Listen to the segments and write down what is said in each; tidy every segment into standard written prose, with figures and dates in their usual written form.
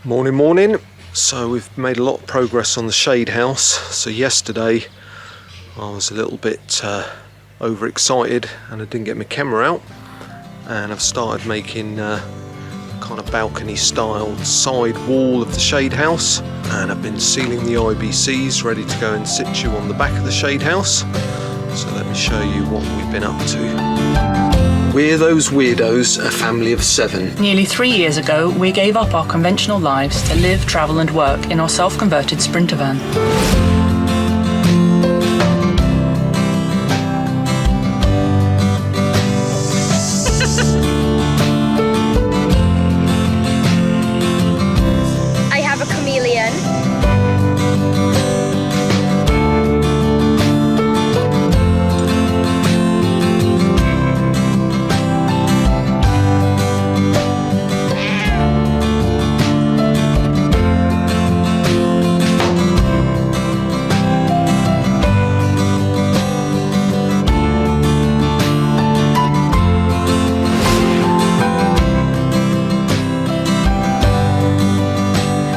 Morning. So we've made a lot of progress on the shade house. So yesterday I was a little bit overexcited and I didn't get my camera out, and I've started making kind of balcony style side wall of the shade house, and I've been sealing the IBCs ready to go in situ on the back of the shade house. So let me show you what we've been up to. We're Those Weirdos, a family of 7. Nearly 3 years ago, we gave up our conventional lives to live, travel and work in our self-converted Sprinter van. I have a chameleon.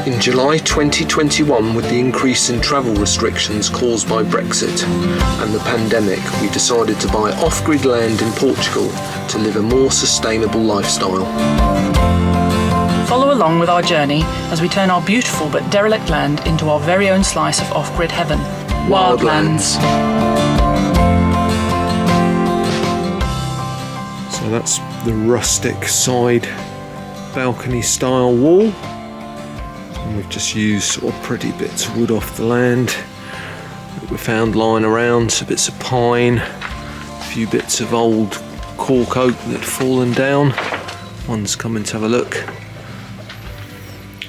In July 2021, with the increase in travel restrictions caused by Brexit and the pandemic, we decided to buy off-grid land in Portugal to live a more sustainable lifestyle. Follow along with our journey as we turn our beautiful but derelict land into our very own slice of off-grid heaven. Wildlands. So that's the rustic side balcony style wall. And we've just used sort of pretty bits of wood off the land that we found lying around, so bits of pine, a few bits of old cork oak that had fallen down. One's coming to have a look.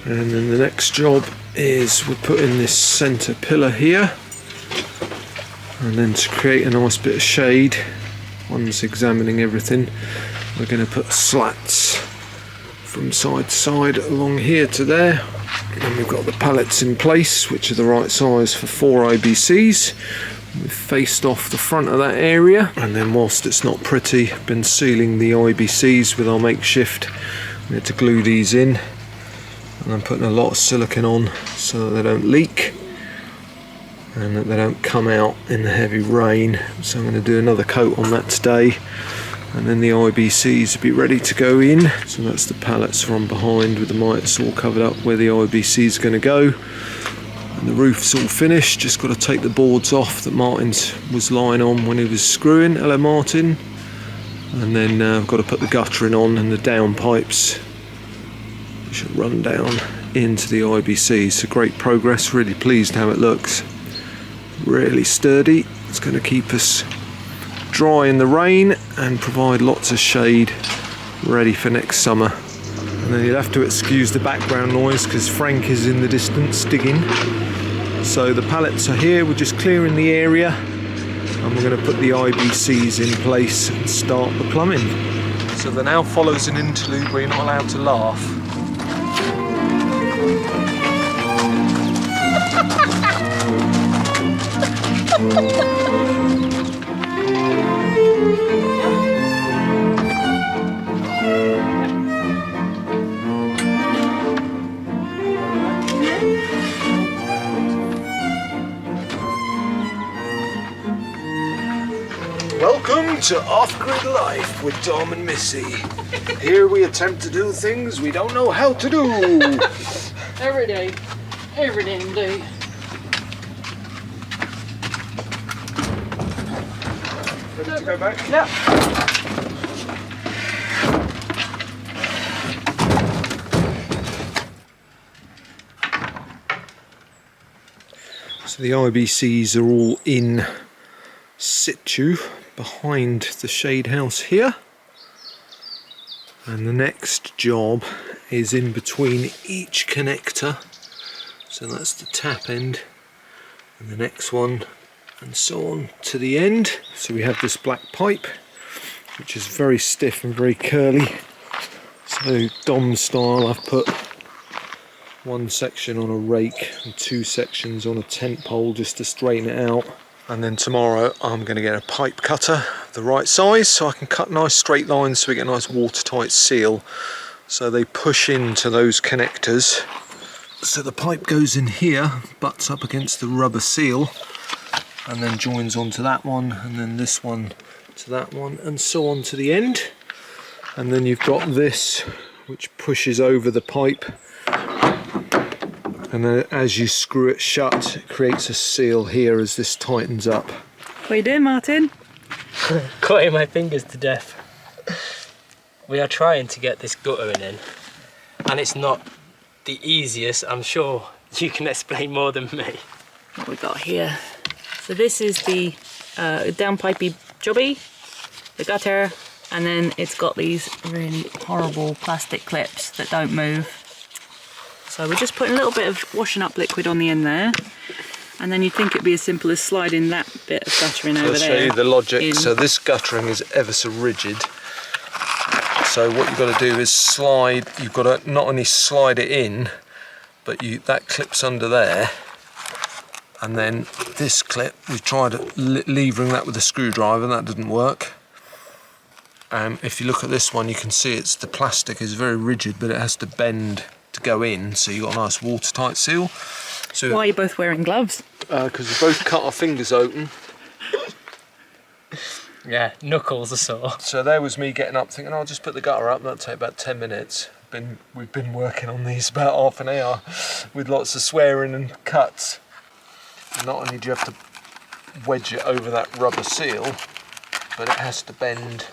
And then the next job is we're putting this centre pillar here, and then to create a nice bit of shade, one's examining everything, we're going to put slats from side to side along here to there. And we've got the pallets in place, which are the right size for 4 IBCs. We've faced off the front of that area, and then whilst it's not pretty, been sealing the IBCs with our makeshift. We had to glue these in, and I'm putting a lot of silicone on so that they don't leak and that they don't come out in the heavy rain. So I'm going to do another coat on that today, and then the IBCs will be ready to go in. So that's the pallets from behind with the mitres all covered up where the IBC is going to go. And the roof's all finished, just got to take the boards off that Martin's was lying on when he was screwing. Hello Martin. And then I've got to put the guttering on and the down pipes should run down into the IBC. So great progress, really pleased how it looks. Really sturdy, it's going to keep us dry in the rain and provide lots of shade ready for next summer. And then you'll have to excuse the background noise because Frank is in the distance digging. So the pallets are here, we're just clearing the area, and we're going to put the IBCs in place and start the plumbing. So there now follows an interlude where you're not allowed to laugh. Welcome to Off-Grid Life with Dom and Missy. Here we attempt to do things we don't know how to do. Every day. Every damn day. Ready to go back? Yeah. So the IBCs are all in situ behind the shade house here, and the next job is in between each connector. So that's the tap end and the next one, and so on to the end. So we have this black pipe which is very stiff and very curly. So Dom style, I've put one section on a rake and 2 sections on a tent pole just to straighten it out. And then tomorrow I'm going to get a pipe cutter the right size so I can cut nice straight lines so we get a nice watertight seal. So they push into those connectors So the pipe goes in here, butts up against the rubber seal, and then joins onto that one, and then this one to that one, and so on to the end. And then you've got this which pushes over the pipe, and then as you screw it shut it creates a seal here as this tightens up. What are you doing, Martin? Cutting my fingers to death. We are trying to get this guttering in, and it's not the easiest. I'm sure you can explain more than me. What we got here? So this is the downpipey jobby, the gutter, and then it's got these really horrible plastic clips that don't move. So we're just putting a little bit of washing up liquid on the end there, and then you'd think it'd be as simple as sliding that bit of guttering over there. I'll show you the logic. in. So this guttering is ever so rigid. So what you've got to do is slide, you've got to not only slide it in, but that clips under there. And then this clip, we've tried levering that with a screwdriver and that didn't work. If you look at this one, you can see the plastic is very rigid, but it has to bend to go in, so you've got a nice watertight seal. So, why are you both wearing gloves? Because we both cut our fingers open. Yeah, knuckles are sore. So there was me getting up thinking, I'll just put the gutter up, that'll take about 10 minutes. We've been working on these about half an hour with lots of swearing and cuts. Not only do you have to wedge it over that rubber seal, but it has to bend.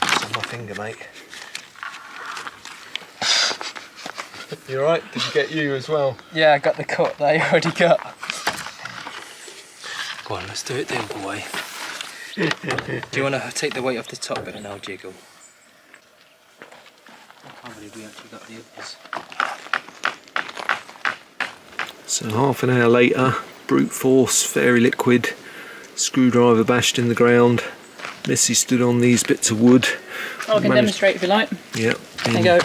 It's on my finger, mate. You alright? Did you get you as well? Yeah, I got the cut that I already got. Go on, let's do it the other way. Do you want to take the weight off the top bit and I'll jiggle? I can't believe we actually got the others. So half an hour later, brute force, fairy liquid, screwdriver bashed in the ground. Missy stood on these bits of wood. I can demonstrate if you like. Yep. There you go.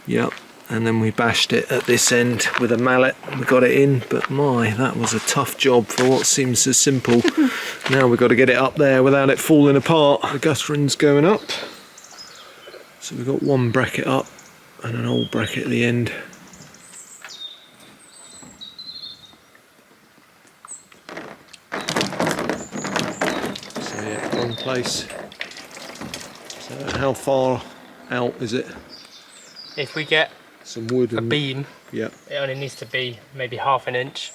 Yep. And then we bashed it at this end with a mallet. We got it in, but my, that was a tough job for what seems so simple. Now we've got to get it up there without it falling apart. The guttering's going up. So we've got one bracket up and an old bracket at the end. So yeah, one place. So how far out is it? If we get Some wood a and beam, yeah. it only needs to be maybe half an inch.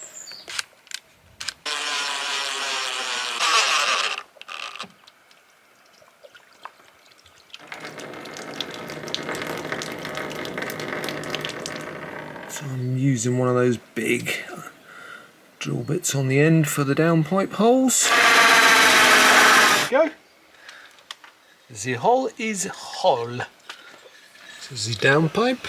So I'm using one of those big drill bits on the end for the downpipe holes. There we go. The hole is whole. So the downpipe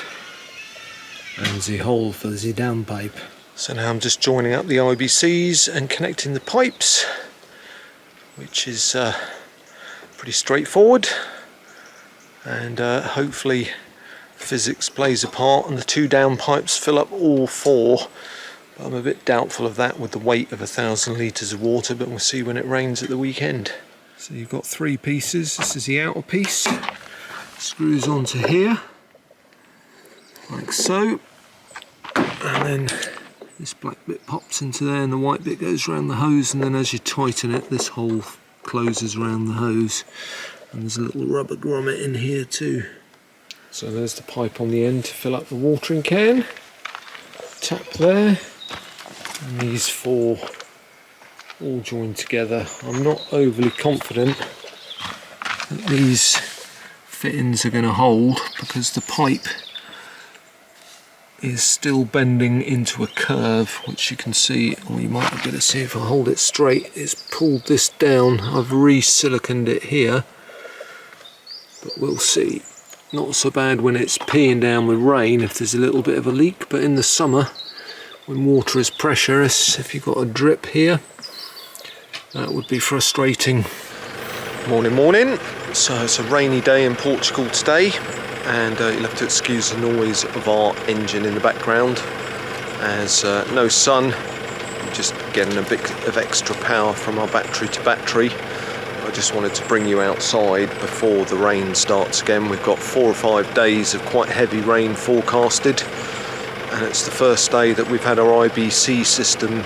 and the hole for the downpipe. So now I'm just joining up the IBCs and connecting the pipes, which is pretty straightforward, and hopefully physics plays a part and the two downpipes fill up all four. But I'm a bit doubtful of that with the weight of 1,000 litres of water, but we'll see when it rains at the weekend. So you've got three pieces. This is the outer piece. Screws onto here, like so, and then this black bit pops into there and the white bit goes around the hose, and then as you tighten it, this hole closes around the hose, and there's a little rubber grommet in here too. So there's the pipe on the end to fill up the watering can. Tap there, and these four all joined together. I'm not overly confident that these fittings are going to hold, because the pipe is still bending into a curve, which you can see, or you might be able to see if I hold it straight. It's pulled this down. I've re-siliconed it here, but we'll see. Not so bad when it's peeing down with rain if there's a little bit of a leak, but in the summer when water is pressurous, if you've got a drip here, that would be frustrating. Morning. So it's a rainy day in Portugal today, and you'll have to excuse the noise of our engine in the background, as no sun, just getting a bit of extra power from our battery to battery. I just wanted to bring you outside before the rain starts again. We've got 4 or 5 days of quite heavy rain forecasted, and it's the first day that we've had our IBC system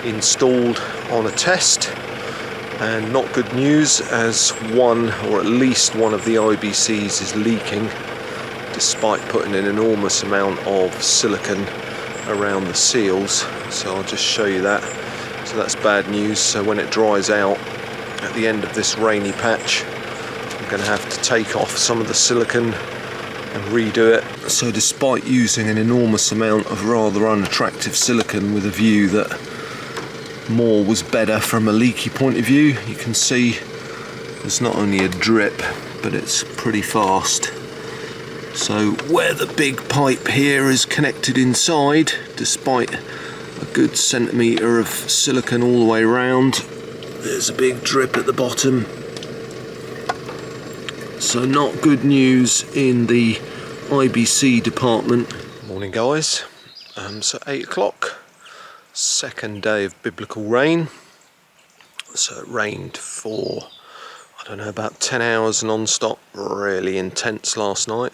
installed on a test. And not good news, as one or at least one of the IBCs is leaking, despite putting an enormous amount of silicone around the seals. So I'll just show you that. So that's bad news. So when it dries out at the end of this rainy patch, I'm going to have to take off some of the silicone and redo it. So despite using an enormous amount of rather unattractive silicone with a view that more was better from a leaky point of view, you can see there's not only a drip, but it's pretty fast. So where the big pipe here is connected inside, despite a good centimetre of silicone all the way around, there's a big drip at the bottom. So not good news in the IBC department. Morning guys, so 8 o'clock. Second day of biblical rain. So it rained for, I don't know, about 10 hours non-stop, really intense last night,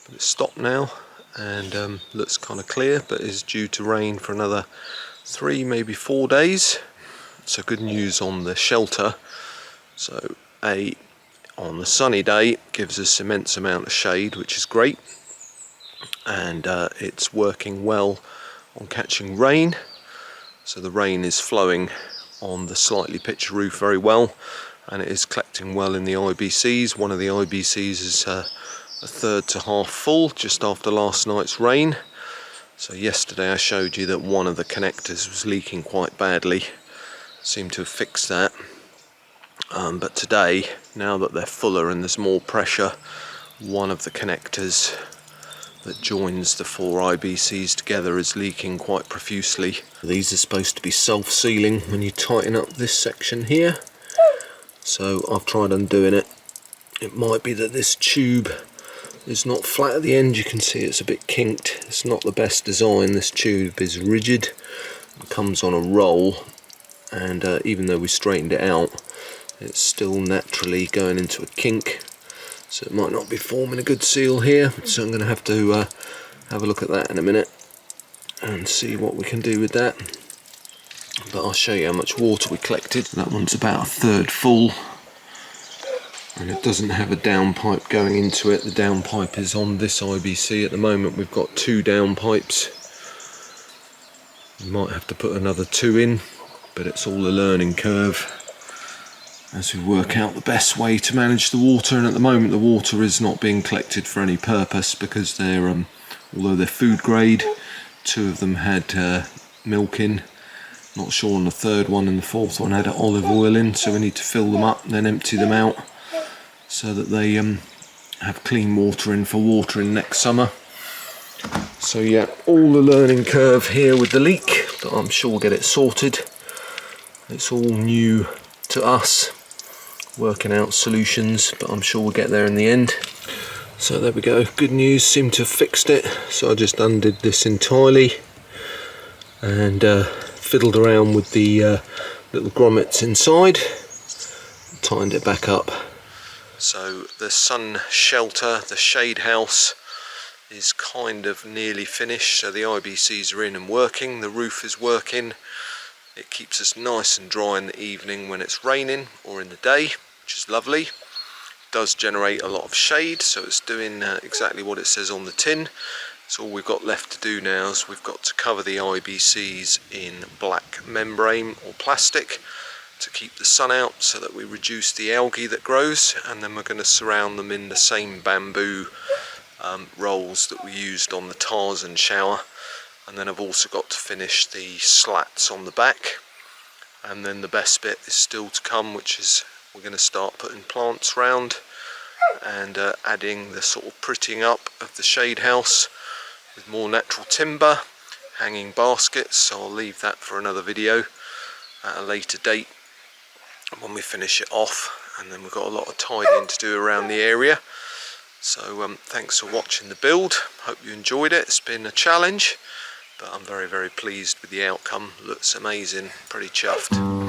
but it's stopped now and looks kind of clear, but is due to rain for another 3, maybe 4 days. So good news on the shelter. So on the sunny day gives us immense amount of shade, which is great, and it's working well on catching rain. So the rain is flowing on the slightly pitched roof very well, and it is collecting well in the IBCs. One of the IBCs is a third to half full just after last night's rain. So yesterday I showed you that one of the connectors was leaking quite badly. Seemed to have fixed that. But today, now that they're fuller and there's more pressure, one of the connectors that joins the 4 IBCs together is leaking quite profusely. These are supposed to be self-sealing when you tighten up this section here. So I've tried undoing it. It might be that this tube is not flat at the end. You can see it's a bit kinked. It's not the best design. This tube is rigid. It comes on a roll, and even though we straightened it out, it's still naturally going into a kink. So it might not be forming a good seal here, so I'm going to have a look at that in a minute and see what we can do with that. But I'll show you how much water we collected. That one's about a third full, and it doesn't have a down pipe going into it. The down pipe is on this IBC. At the moment we've got 2 down pipes. We might have to put another 2 in, but it's all a learning curve as we work out the best way to manage the water. And at the moment the water is not being collected for any purpose, because they're although they're food grade, 2 of them had milk in. Not sure on the 3rd one, and the 4th one had olive oil in, so we need to fill them up and then empty them out so that they have clean water in for watering next summer. So yeah, all the learning curve here with the leak, but I'm sure we'll get it sorted. It's all new to us, working out solutions, but I'm sure we'll get there in the end. So there we go, good news, seem to have fixed it. So I just undid this entirely and fiddled around with the little grommets inside, tightened it back up. So the sun shelter, the shade house, is kind of nearly finished. So the IBCs are in and working, the roof is working. It keeps us nice and dry in the evening when it's raining, or in the day, which is lovely. It does generate a lot of shade, so it's doing exactly what it says on the tin. So all we've got left to do now is we've got to cover the IBCs in black membrane or plastic to keep the sun out, so that we reduce the algae that grows, and then we're going to surround them in the same bamboo rolls that we used on the Tarzan shower. And then I've also got to finish the slats on the back, and then the best bit is still to come, which is we're going to start putting plants round and adding the sort of prettying up of the shade house with more natural timber, hanging baskets. So I'll leave that for another video at a later date when we finish it off, and then we've got a lot of tidying to do around the area. So thanks for watching the build, hope you enjoyed it. It's been a challenge, but I'm very, very pleased with the outcome. Looks amazing, pretty chuffed.